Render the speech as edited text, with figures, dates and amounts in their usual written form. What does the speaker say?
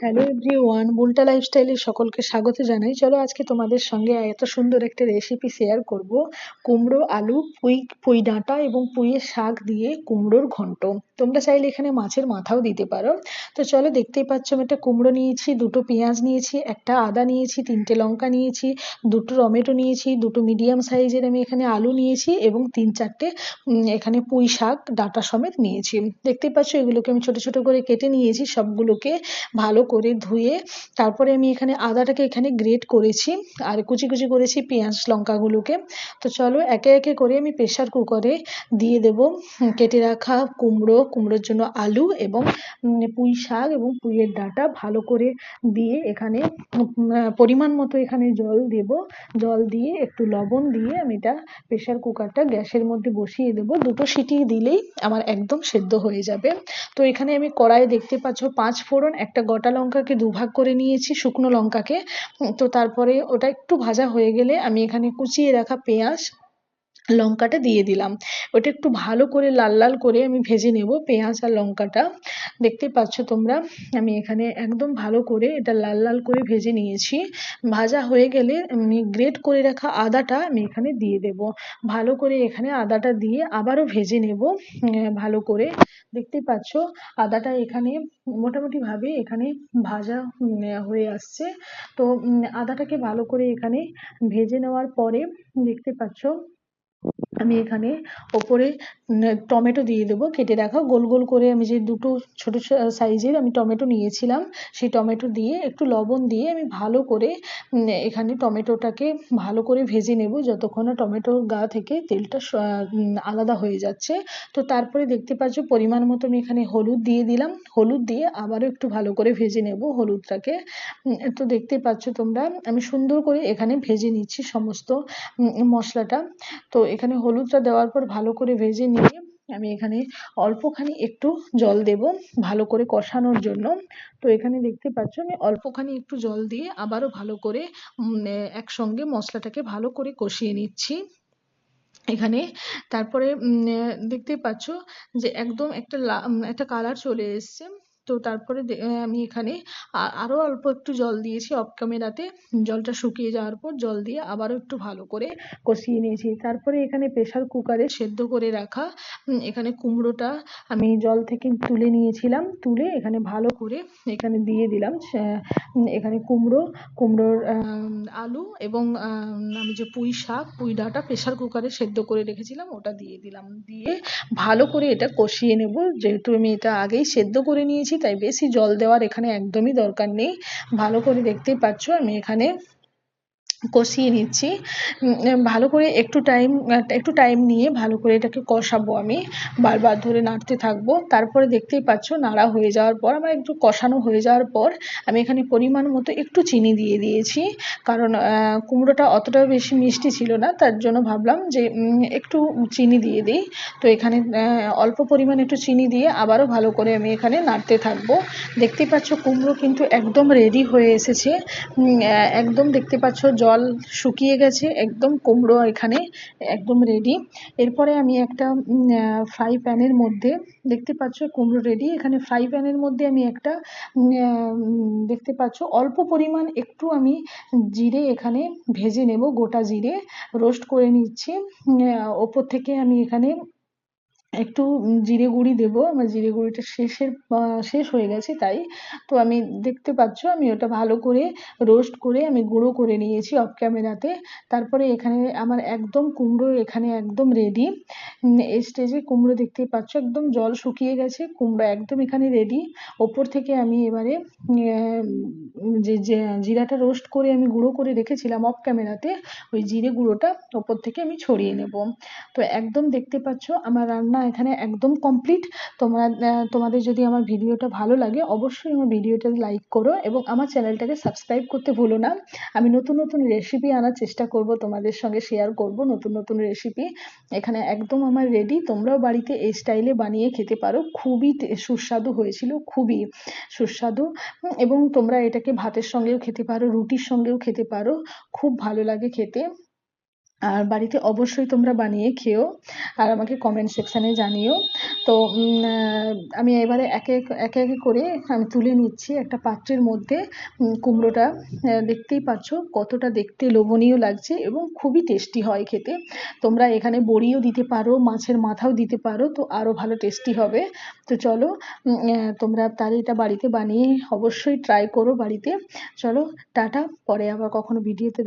Hello everyone, বুলটা লাইফস্টাইলে সকলকে স্বাগত জানাই। চলো আজকে তোমাদের সঙ্গে এত সুন্দর একটা রেসিপি শেয়ার করব। কুমড়ো, আলু, পুঁই, পুঁই ডাঁটা এবং পুঁইয়ের শাক দিয়ে কুমড়োর ঘন্ট। তোমরা চাইলে এখানে মাছের মাথাও দিতে পারো। তো চলো, দেখতেই পাচ্ছ আমি একটা কুমড়ো নিয়েছি, দুটো পেঁয়াজ নিয়েছি, একটা আদা নিয়েছি, তিনটে লঙ্কা নিয়েছি, দুটো টমেটো নিয়েছি, দুটো মিডিয়াম সাইজের আমি এখানে আলু নিয়েছি এবং তিন চারটে এখানে পুঁই শাক ডাঁটা সমেত নিয়েছি। দেখতেই পাচ্ছ এগুলোকে আমি ছোট ছোট করে কেটে নিয়েছি। সবগুলোকে ভালো করে ধুয়ে তারপরে আমি এখানে আদাটাকে এখানে গ্রেট করেছি আর কুচি কুচি করেছি পেঁয়াজ লঙ্কাগুলোকে। তো চলো একে একে করে আমি প্রেসার কুকারে দিয়ে দেব কেটে রাখা কুমড়োর জন্য আলু এবং পুঁই শাক এবং পুঁইয়ের ডাঁটা ভালো করে দিয়ে এখানে পরিমাণ মতো এখানে জল দেব। জল দিয়ে একটু লবণ দিয়ে আমি এটা প্রেসার কুকারটা গ্যাসের মধ্যে বসিয়ে দেব। দুটো সিটি দিলেই আমার একদম সেদ্ধ হয়ে যাবে। তো এখানে আমি কড়াইয়ে দেখতে পাচ্ছ 5 ফোড়ন, একটা গোটা লঙ্কাকে দুভাগ করে নিয়েছি, শুকনো লঙ্কাকে। তো তারপরে ওটা একটু ভাজা হয়ে গেলে আমি এখানে কুচিয়ে রাখা পেঁয়াজ লঙ্কাটা দিয়ে দিলাম। ওটা একটু ভালো করে লাল লাল করে আমি ভেজে নেব পেঁয়াজ আর লঙ্কাটা। দেখতে পাচ্ছ তোমরা আমি এখানে একদম ভালো করে এটা লাল লাল করে ভেজে নিয়েছি। ভাজা হয়ে গেলে আমি গ্রেট করে রাখা আদাটা আমি এখানে দিয়ে দেব। ভালো করে এখানে আদাটা দিয়ে আবারও ভেজে নেব ভালো করে। দেখতেই পাচ্ছ আদাটা এখানে মোটামুটি ভাবে এখানে ভাজা হয়ে আসছে। তো আদাটাকে ভালো করে এখানে ভেজে নেওয়ার পরে দেখতে পাচ্ছ আমি এখানে ওপরে টমেটো দিয়ে দেবো কেটে রাখা গোল গোল করে। আমি যে দুটো ছোট সাইজের আমি টমেটো নিয়েছিলাম, সেই টমেটো দিয়ে একটু লবণ দিয়ে আমি ভালো করে এখানে টমেটোটাকে ভালো করে ভেজে নেব যতক্ষণ না টমেটোর গা থেকে তেলটা আলাদা হয়ে যাচ্ছে। তো তারপরে দেখতে পাচ্ছ পরিমাণ মতো আমি এখানে হলুদ দিয়ে দিলাম। হলুদ দিয়ে আবারও একটু ভালো করে ভেজে নেব হলুদটাকে। তো দেখতে পাচ্ছ তোমরা আমি সুন্দর করে এখানে ভেজে নিচ্ছি সমস্ত মশলাটা। তো এখানে হলুদটা দেওয়ার পর ভালো করে ভেজে নিয়ে আমি এখানে অল্পখানি একটু জল দেব ভালো করে কষানোর জন্য। তো এখানে দেখতে পাচ্ছ আমি অল্পখানি একটু জল দিয়ে আবারও ভালো করে একসঙ্গে মশলাটাকে ভালো করে কষিয়ে নিচ্ছি এখানে। তারপরে দেখতেই পাচ্ছ যে একদম একটা কালার চলে এসছে। তো তারপরে আমি এখানে আরো অল্প একটু জল দিয়েছি অফ ক্যামেরাতে। জলটা শুকিয়ে যাওয়ার পর জল দিয়ে আবারও একটু ভালো করে কষিয়ে নিয়েছি। তারপরে এখানে প্রেসার কুকারে সেদ্ধ করে রাখা এখানে কুমড়োটা আমি জল থেকে তুলে নিয়েছিলাম, তুলে এখানে ভালো করে এখানে দিয়ে দিলাম। এখানে কুমড়োর আলু এবং আমি যে পুঁই শাক পুঁই ডাঁটা প্রেসার কুকারে সেদ্ধ করে রেখেছিলাম ওটা দিয়ে দিলাম। দিয়ে ভালো করে এটা কষিয়ে নেব। যেহেতু আমি এটা আগেই সেদ্ধ করে নিয়েছি তাই বেশি জল দেওয়ার এখানে একদমই দরকার নেই। ভালো করে দেখতেই পাচ্ছ আমি এখানে কষিয়ে নিচ্ছি ভালো করে। একটু টাইম নিয়ে ভালো করে এটাকে কষাবো আমি, বারবার ধরে নাড়তে থাকবো। তারপরে দেখতেই পাচ্ছ নাড়া হয়ে যাওয়ার পর আমার একটু কষানো হয়ে যাওয়ার পর আমি এখানে পরিমাণ মতো একটু চিনি দিয়ে দিয়েছি। কারণ কুমড়োটা অতটাও বেশি মিষ্টি ছিল না, তার জন্য ভাবলাম যে একটু চিনি দিয়ে দিই। তো এখানে অল্প পরিমাণে একটু চিনি দিয়ে আবারও ভালো করে আমি এখানে নাড়তে থাকবো। দেখতেই পাচ্ছ কুমড়ো কিন্তু একদম রেডি হয়ে এসেছে। একদম দেখতে পাচ্ছ জল শুকিয়ে গেছে, একদম কুমড়ো এখানে একদম রেডি। এরপরে আমি একটা ফ্রাই প্যানের মধ্যে দেখতে পাচ্ছ কুমড়ো রেডি। এখানে ফ্রাই প্যানের মধ্যে আমি একটা দেখতে পাচ্ছ অল্প পরিমাণ একটু আমি জিরে এখানে ভেজে নেব, গোটা জিরে রোস্ট করে নিচ্ছি। ওপর থেকে আমি এখানে একটু জিরে গুঁড়ি দেবো। আমার জিরে গুঁড়িটা শেষ হয়ে গেছে তাই। তো আমি দেখতে পাচ্ছ আমি ওটা ভালো করে রোস্ট করে আমি গুঁড়ো করে নিয়েছি অফ ক্যামেরাতে। তারপরে এখানে আমার একদম কুমড়ো এখানে একদম রেডি। এই স্টেজে কুমড়ো দেখতেই পাচ্ছ একদম জল শুকিয়ে গেছে, কুমড়ো একদম এখানে রেডি। ওপর থেকে আমি এবারে যে জিরাটা রোস্ট করে আমি গুঁড়ো করে রেখেছিলাম অফ ক্যামেরাতে, ওই জিরে গুঁড়োটা ওপর থেকে আমি ছড়িয়ে নেব। তো একদম দেখতে পাচ্ছ আমার রান্না এখানে একদম কমপ্লিট। তোমাদের যদি আমার ভিডিওটা ভালো লাগে অবশ্যই আমার ভিডিওটা লাইক করো এবং আমার চ্যানেলটাকে সাবস্ক্রাইব করতে ভুলো না। আমি নতুন নতুন রেসিপি আনার চেষ্টা করব, তোমাদের সঙ্গে শেয়ার করব নতুন নতুন রেসিপি। এখানে একদম আমার রেডি, তোমরাও বাড়িতে এই স্টাইলে বানিয়ে খেতে পারো। খুবই সুস্বাদু হয়েছিল, খুবই সুস্বাদু। এবং তোমরা এটাকে ভাতের সঙ্গেও খেতে পারো, রুটির সঙ্গেও খেতে পারো, খুব ভালো লাগে খেতে। আর বাড়িতে অবশ্যই তোমরা বানিয়ে খেও আর আমাকে কমেন্ট সেকশানে জানিও। তো আমি এবারে একে একে করে আমি তুলে নিচ্ছি একটা পাত্রের মধ্যে কুমড়োটা। দেখতেই পাচ্ছ কতটা দেখতে লোভনীয় লাগছে এবং খুবই টেস্টি হয় খেতে। তোমরা এখানে বড়িও দিতে পারো, মাছের মাথাও দিতে পারো, তো আরও ভালো টেস্টি হবে। তো চলো তোমরা তাহলে এটা বাড়িতে বানিয়ে অবশ্যই ট্রাই করো বাড়িতে। চলো টাটা, পরে আবার কখনো ভিডিওতে